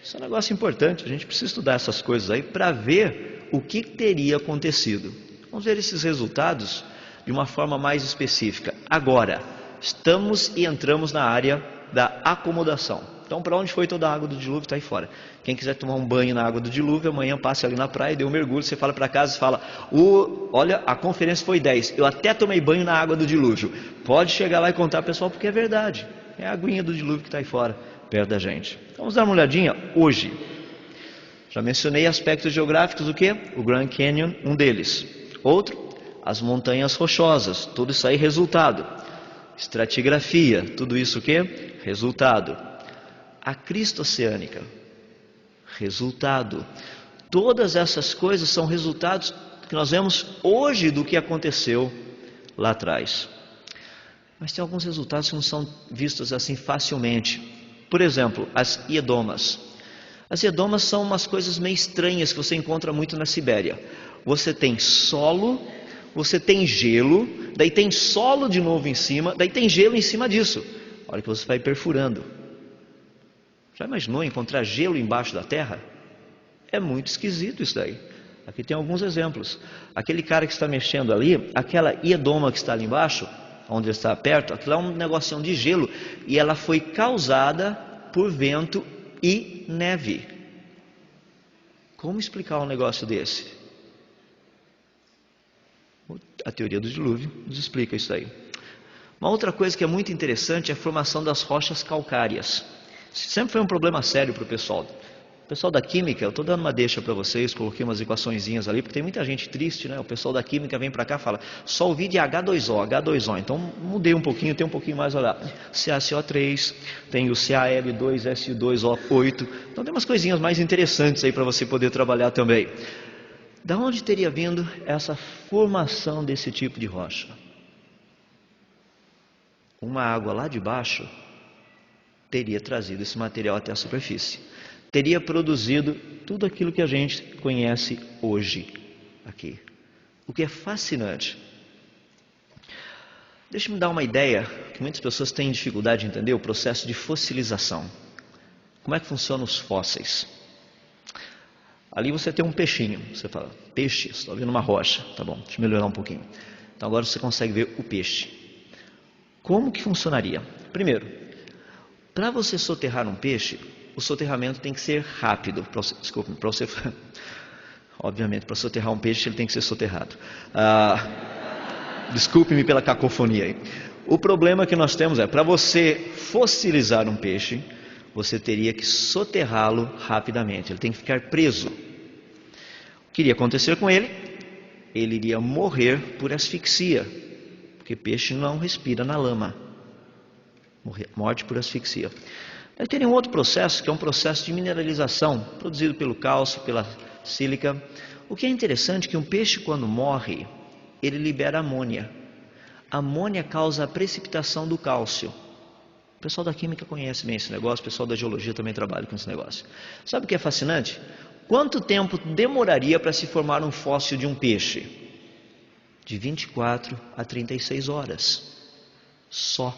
Isso é um negócio importante, a gente precisa estudar essas coisas aí para ver o que teria acontecido. Vamos ver esses resultados de uma forma mais específica. Agora, estamos e entramos na área da acomodação. Então, para onde foi toda a água do dilúvio? Está aí fora. Quem quiser tomar um banho na água do dilúvio, amanhã passe ali na praia, dê um mergulho, você fala para casa e fala, olha, a conferência foi 10, eu até tomei banho na água do dilúvio. Pode chegar lá e contar, pessoal, porque é verdade. É a aguinha do dilúvio que está aí fora, perto da gente. Vamos dar uma olhadinha hoje. Já mencionei aspectos geográficos, o quê? O Grand Canyon, um deles. Outro, as montanhas rochosas, tudo isso aí resultado. Estratigrafia, tudo isso o quê? Resultado. A crista oceânica, resultado. Todas essas coisas são resultados que nós vemos hoje do que aconteceu lá atrás. Mas tem alguns resultados que não são vistos assim facilmente. Por exemplo, as iedomas. As iedomas são umas coisas meio estranhas que você encontra muito na Sibéria. Você tem solo, você tem gelo, daí tem solo de novo em cima, daí tem gelo em cima disso. Olha que você vai perfurando. Já imaginou encontrar gelo embaixo da terra? É muito esquisito isso daí. Aqui tem alguns exemplos. Aquele cara que está mexendo ali, aquela iedoma que está ali embaixo, onde ele está perto, aquilo é um negocinho de gelo e ela foi causada por vento e neve. Como explicar um negócio desse? A teoria do dilúvio nos explica isso aí. Uma outra coisa que é muito interessante é a formação das rochas calcárias. Sempre foi um problema sério para o pessoal. O pessoal da química, eu estou dando uma deixa para vocês, coloquei umas equaçõezinhas ali, porque tem muita gente triste, né? O pessoal da química vem para cá e fala, só ouvi de H2O, H2O. Então mudei um pouquinho, tem um pouquinho mais, olha, CaCO3, tem o CaL2SO8. Então tem umas coisinhas mais interessantes aí para você poder trabalhar também. Da onde teria vindo essa formação desse tipo de rocha? Uma água lá de baixo teria trazido esse material até a superfície. Teria produzido tudo aquilo que a gente conhece hoje aqui. O que é fascinante. Deixa-me dar uma ideia, que muitas pessoas têm dificuldade de entender o processo de fossilização. Como é que funcionam os fósseis? Ali você tem um peixinho. Você fala, peixe, estou vendo uma rocha. Tá bom, deixa eu melhorar um pouquinho. Então agora você consegue ver o peixe. Como que funcionaria? Primeiro, para você soterrar um peixe, o soterramento tem que ser rápido. Obviamente, para soterrar um peixe, ele tem que ser soterrado. Desculpe-me pela cacofonia aí. O problema que nós temos é, para você fossilizar um peixe, você teria que soterrá-lo rapidamente. Ele tem que ficar preso. O que iria acontecer com ele? Ele iria morrer por asfixia, porque peixe não respira na lama. Morte por asfixia. Aí teria um outro processo, que é um processo de mineralização, produzido pelo cálcio, pela sílica. O que é interessante é que um peixe, quando morre, ele libera amônia. A amônia causa a precipitação do cálcio. O pessoal da química conhece bem esse negócio, o pessoal da geologia também trabalha com esse negócio. Sabe o que é fascinante? Quanto tempo demoraria para se formar um fóssil de um peixe? De 24 a 36 horas. Só.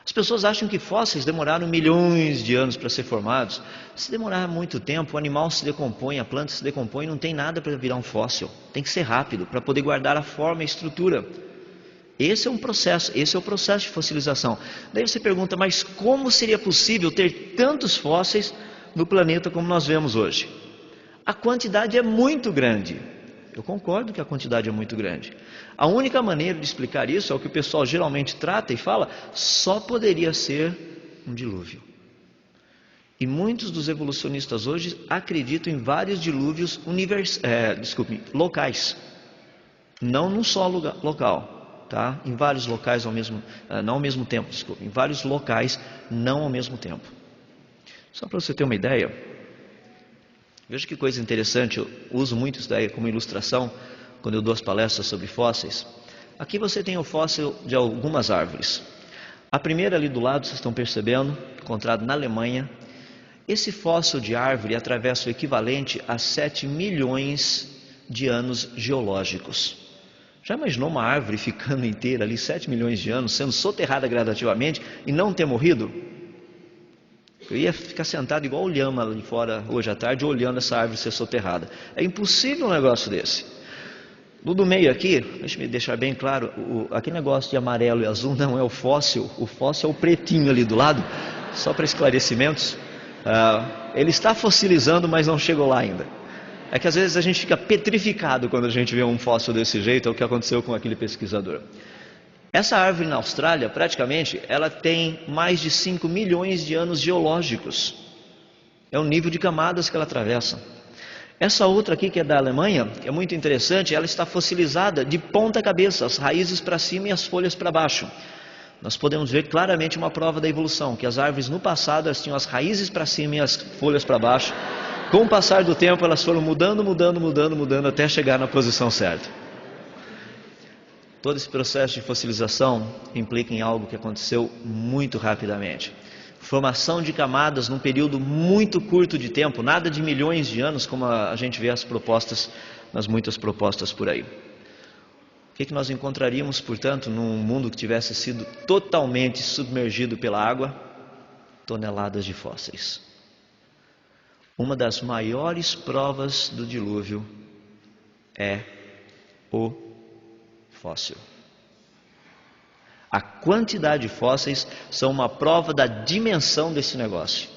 As pessoas acham que fósseis demoraram milhões de anos para ser formados. Se demorar muito tempo, o animal se decompõe, a planta se decompõe, não tem nada para virar um fóssil. Tem que ser rápido, para poder guardar a forma e a estrutura. Esse é o processo de fossilização. Daí você pergunta, mas como seria possível ter tantos fósseis no planeta como nós vemos hoje? A quantidade é muito grande. Eu concordo que a quantidade é muito grande. A única maneira de explicar isso é o que o pessoal geralmente trata e fala, só poderia ser um dilúvio. E muitos dos evolucionistas hoje acreditam em vários dilúvios locais. Não num só local, tá? Em vários locais não ao mesmo tempo, em vários locais, não ao mesmo tempo. Só para você ter uma ideia, veja que coisa interessante, eu uso muito isso daí como ilustração quando eu dou as palestras sobre fósseis. Aqui você tem o fóssil de algumas árvores. A primeira ali do lado, vocês estão percebendo, encontrado na Alemanha. Esse fóssil de árvore atravessa o equivalente a 7 milhões de anos geológicos. Já imaginou uma árvore ficando inteira ali 7 milhões de anos, sendo soterrada gradativamente e não ter morrido? Eu ia ficar sentado igual o Lhama ali fora hoje à tarde, olhando essa árvore ser soterrada. É impossível um negócio desse. No do meio aqui, deixa eu deixar bem claro, aquele negócio de amarelo e azul não é o fóssil é o pretinho ali do lado, só para esclarecimentos. Ele está fossilizando, mas não chegou lá ainda. É que às vezes a gente fica petrificado quando a gente vê um fóssil desse jeito, é o que aconteceu com aquele pesquisador. Essa árvore na Austrália, praticamente, ela tem mais de 5 milhões de anos geológicos. É o nível de camadas que ela atravessa. Essa outra aqui, que é da Alemanha, que é muito interessante, ela está fossilizada de ponta cabeça, as raízes para cima e as folhas para baixo. Nós podemos ver claramente uma prova da evolução, que as árvores no passado elas tinham as raízes para cima e as folhas para baixo. Com o passar do tempo elas foram mudando até chegar na posição certa. Todo esse processo de fossilização implica em algo que aconteceu muito rapidamente. Formação de camadas num período muito curto de tempo, nada de milhões de anos, como a gente vê nas muitas propostas por aí. O que nós encontraríamos, portanto, num mundo que tivesse sido totalmente submergido pela água? Toneladas de fósseis. Uma das maiores provas do dilúvio é o fóssil. A quantidade de fósseis são uma prova da dimensão desse negócio.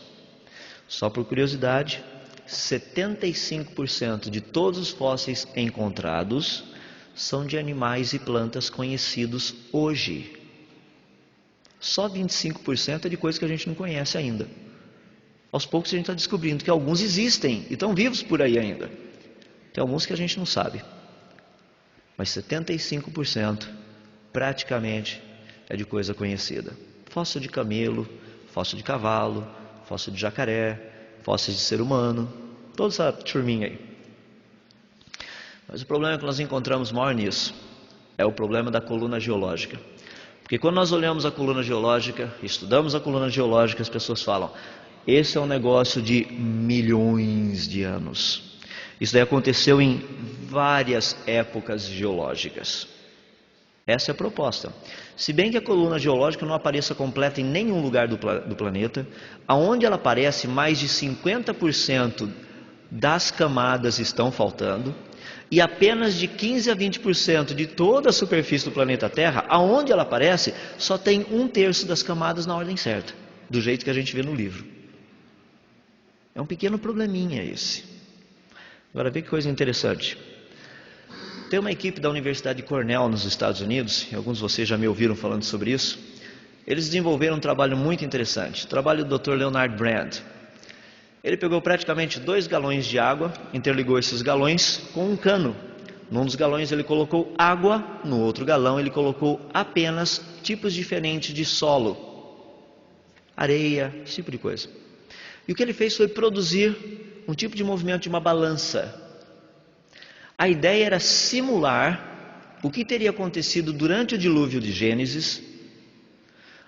Só por curiosidade, 75% de todos os fósseis encontrados são de animais e plantas conhecidos hoje. Só 25% é de coisas que a gente não conhece ainda. Aos poucos a gente está descobrindo que alguns existem e estão vivos por aí ainda. Tem alguns que a gente não sabe. Mas 75% praticamente é de coisa conhecida. Fóssil de camelo, fóssil de cavalo, fóssil de jacaré, fósseis de ser humano, toda essa turminha aí. Mas o problema que nós encontramos maior nisso é o problema da coluna geológica. Porque quando nós olhamos a coluna geológica, estudamos a coluna geológica, as pessoas falam, esse é um negócio de milhões de anos. Isso daí aconteceu em várias épocas geológicas. Essa é a proposta. Se bem que a coluna geológica não apareça completa em nenhum lugar do planeta, aonde ela aparece, mais de 50% das camadas estão faltando, e apenas de 15 a 20% de toda a superfície do planeta Terra, aonde ela aparece, só tem 1/3 das camadas na ordem certa, do jeito que a gente vê no livro. É um pequeno probleminha esse. Agora, vê que coisa interessante. Tem uma equipe da Universidade de Cornell nos Estados Unidos, e alguns de vocês já me ouviram falando sobre isso. Eles desenvolveram um trabalho muito interessante, o trabalho do Dr. Leonard Brand. Ele pegou praticamente 2 galões de água, interligou esses galões com um cano. Num dos galões ele colocou água, no outro galão ele colocou apenas tipos diferentes de solo, areia, esse tipo de coisa. E o que ele fez foi produzir um tipo de movimento de uma balança. A ideia era simular o que teria acontecido durante o dilúvio de Gênesis,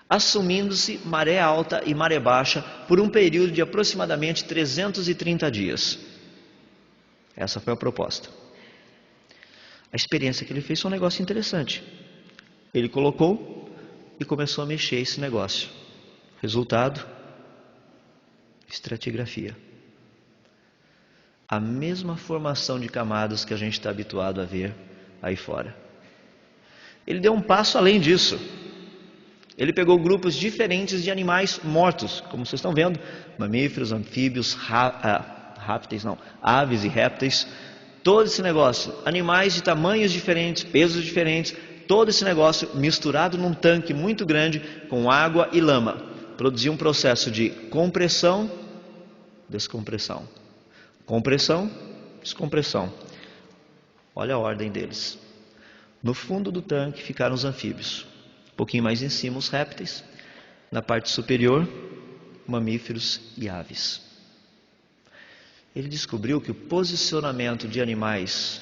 assumindo-se maré alta e maré baixa por um período de aproximadamente 330 dias. Essa foi a proposta. A experiência que ele fez foi um negócio interessante. Ele colocou e começou a mexer esse negócio. Resultado: estratigrafia. A mesma formação de camadas que a gente está habituado a ver aí fora. Ele deu um passo além disso. Ele pegou grupos diferentes de animais mortos, como vocês estão vendo, mamíferos, anfíbios, aves e répteis, todo esse negócio, animais de tamanhos diferentes, pesos diferentes, todo esse negócio misturado num tanque muito grande com água e lama, produziu um processo de compressão, descompressão. Compressão, descompressão. Olha a ordem deles. No fundo do tanque ficaram os anfíbios. Um pouquinho mais em cima os répteis. Na parte superior, mamíferos e aves. Ele descobriu que o posicionamento de animais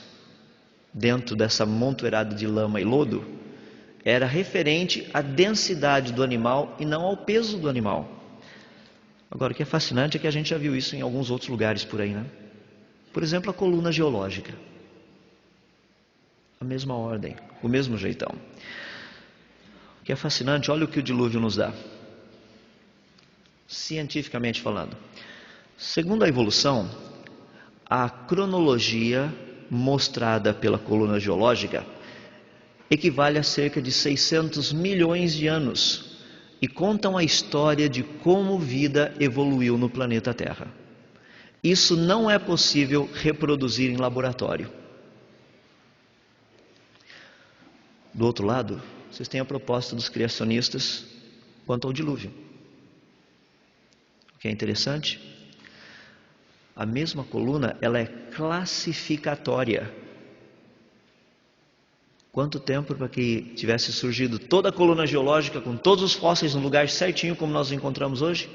dentro dessa montoeirada de lama e lodo era referente à densidade do animal e não ao peso do animal. Agora, o que é fascinante é que a gente já viu isso em alguns outros lugares por aí, né? Por exemplo, a coluna geológica. A mesma ordem, o mesmo jeitão. O que é fascinante, olha o que o dilúvio nos dá. cientificamente falando. Segundo a evolução, a cronologia mostrada pela coluna geológica equivale a cerca de 600 milhões de anos e contam a história de como vida evoluiu no planeta Terra. Isso não é possível reproduzir em laboratório. Do outro lado, vocês têm a proposta dos criacionistas quanto ao dilúvio. O que é interessante, a mesma coluna, ela é classificatória. Quanto tempo para que tivesse surgido toda a coluna geológica com todos os fósseis no lugar certinho como nós encontramos hoje?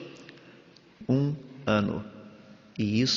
1 ano. E isso